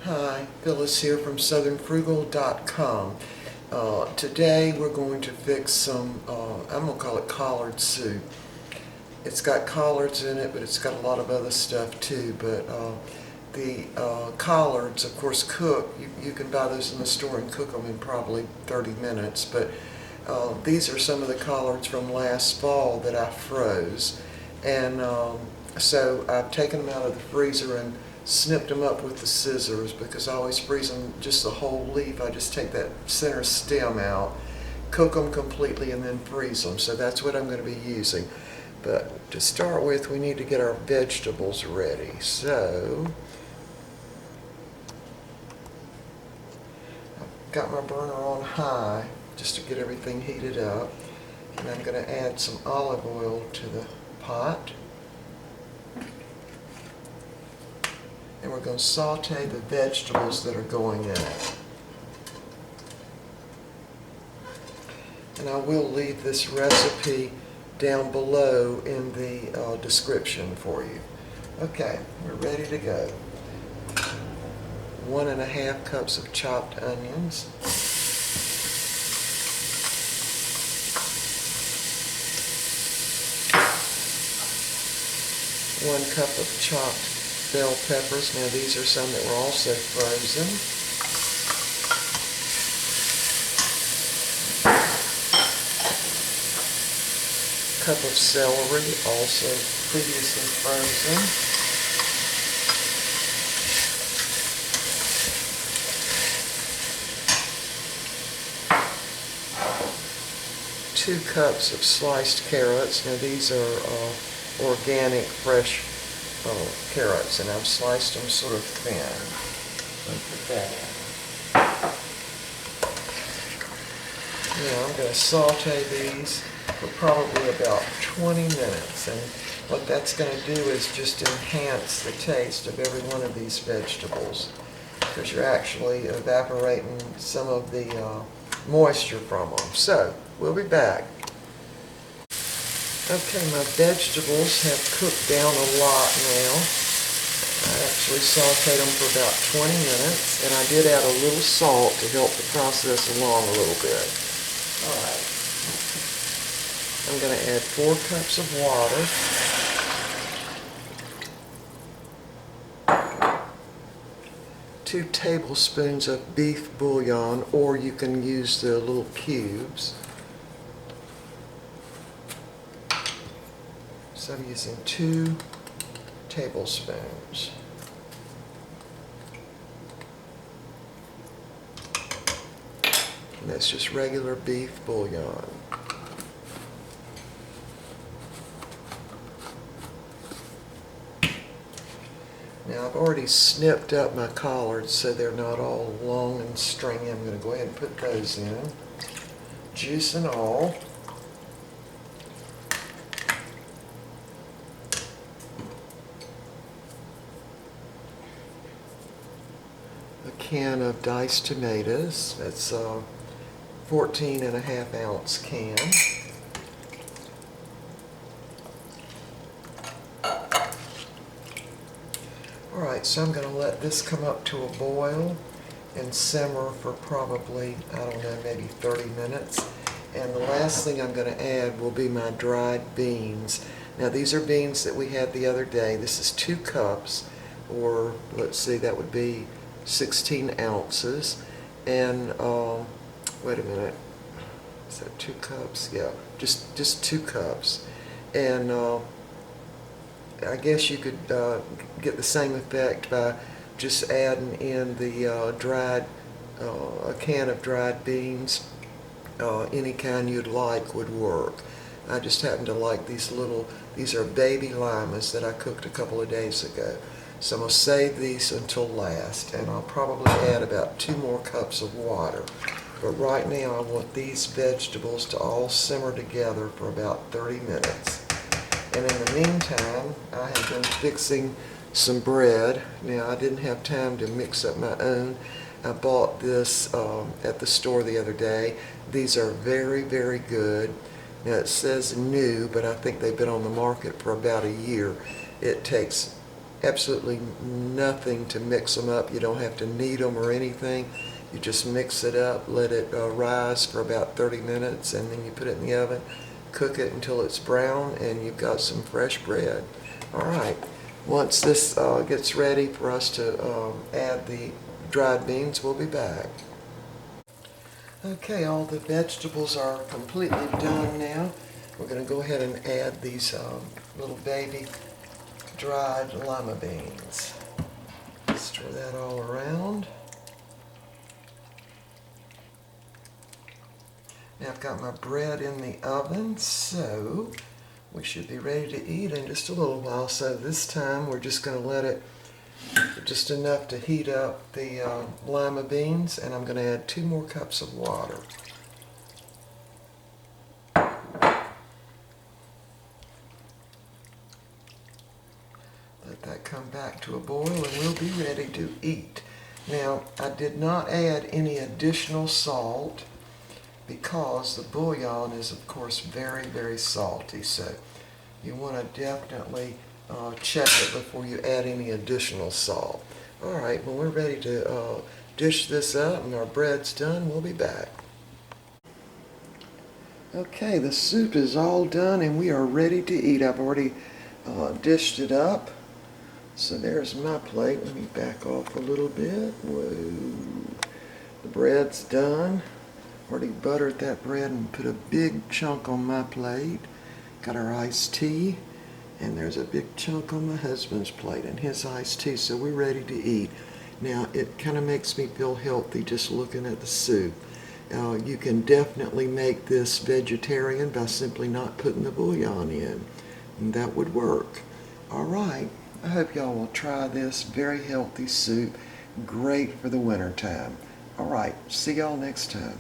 Hi, Phyllis here from southernfrugal.com. Today we're going to fix some, I'm going to call it collard soup. It's got collards in it, but it's got a lot of other stuff too. But the collards, of course, cook. You can buy those in the store and cook them in probably 30 minutes. But these are some of the collards from last fall that I froze. And so I've taken them out of the freezer and snipped them up with the scissors because I always freeze them just the whole leaf. I just take that center stem out, cook them completely, and then freeze them. So that's what I'm going to be using. But to start with, we need to get our vegetables ready. So I've got my burner on high just to get everything heated up. And I'm going to add some olive oil to the pot. And we're going to saute the vegetables that are going in it. And I will leave this recipe down below in the description for you. Okay, we're ready to go. 1½ cups of chopped onions. 1 cup of chopped bell peppers. Now these are some that were also frozen. Cup of celery, also previously frozen. Two cups of sliced carrots. Now these are organic, fresh carrots, and I've sliced them sort of thin. Let me put that in. Now I'm going to saute these for probably about 20 minutes, and what that's going to do is just enhance the taste of every one of these vegetables, because you're actually evaporating some of the moisture from them. So we'll be back. Okay, my vegetables have cooked down a lot now. I actually sauteed them for about 20 minutes, and I did add a little salt to help the process along a little bit. All right. I'm going to add 4 cups of water, 2 tablespoons of beef bouillon, or you can use the little cubes. So I'm using 2 tablespoons. And that's just regular beef bouillon. Now I've already snipped up my collards so they're not all long and stringy. I'm going to go ahead and put those in, juice and all. A can of diced tomatoes. That's a 14½ ounce can. Alright, so I'm going to let this come up to a boil and simmer for probably, I don't know, maybe 30 minutes. And the last thing I'm going to add will be my dried beans. Now these are beans that we had the other day. This is 2 cups, or let's see, that would be 16 ounces. And wait a minute, is that 2 cups? Yeah, just 2 cups. And I guess you could get the same effect by just adding in the a can of dried beans. Any kind you'd like would work. I just happen to like these are baby limas that I cooked a couple of days ago. So I'm going to save these until last, and I'll probably add about 2 more cups of water. But right now I want these vegetables to all simmer together for about 30 minutes. And in the meantime, I have been fixing some bread. Now I didn't have time to mix up my own. I bought this at the store the other day. These are very, very good. Now it says new, but I think they've been on the market for about a year. It takes absolutely nothing to mix them up. You don't have to knead them or anything. You just mix it up, let it rise for about 30 minutes, and then you put it in the oven, cook it until it's brown, and you've got some fresh bread. All right, once this gets ready for us to add the dried beans, we'll be back. Okay, all the vegetables are completely done now. We're going to go ahead and add these little baby dried lima beans. Stir that all around. Now I've got my bread in the oven, so we should be ready to eat in just a little while. So this time we're just going to let it just enough to heat up the lima beans, and I'm going to add 2 more cups of water. Let that come back to a boil and we'll be ready to eat. Now, I did not add any additional salt because the bouillon is, of course, very, very salty. So you want to definitely check it before you add any additional salt. All right, when we're ready to dish this up and our bread's done, we'll be back. Okay, the soup is all done and we are ready to eat. I've already dished it up. So there's my plate. Let me back off a little bit. Whoa. The bread's done. Already buttered that bread and put a big chunk on my plate. Got our iced tea, and there's a big chunk on my husband's plate and his iced tea, so we're ready to eat. Now, it kind of makes me feel healthy just looking at the soup. You can definitely make this vegetarian by simply not putting the bouillon in, and that would work. All right, I hope y'all will try this very healthy soup. Great for the winter time. All right, see y'all next time.